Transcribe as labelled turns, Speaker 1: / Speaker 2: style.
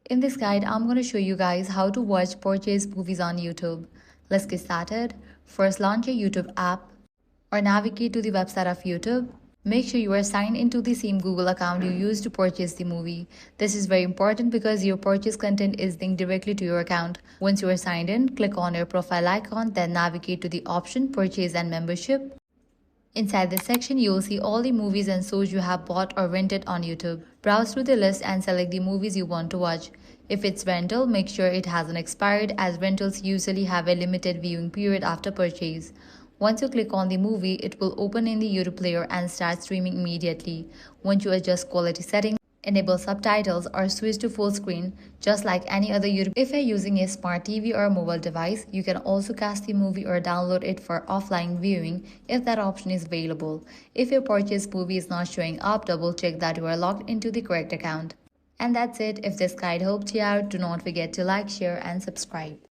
Speaker 1: In this guide, I'm going to show you guys how to watch purchase movies on YouTube. Let's get started. First, launch your YouTube app or navigate to the website of YouTube. Make sure you are signed into the same Google account you used to purchase the movie. This is very important because your purchase content is linked directly to your account. Once you are signed in, click on your profile icon, then navigate to the option Purchase and Membership. Inside this section, you will see all the movies and shows you have bought or rented on YouTube. Browse through the list and select the movies you want to watch. If it's rental, make sure it hasn't expired, as rentals usually have a limited viewing period after purchase. Once you click on the movie, it will open in the YouTube player and start streaming immediately. Once you adjust quality settings, enable subtitles or switch to full screen, just like any other YouTube. If you're using a smart TV or a mobile device, you can also cast the movie or download it for offline viewing if that option is available. If your purchased movie is not showing up, double check that you are logged into the correct account. And that's it. If this guide helped you out, do not forget to like, share, and subscribe.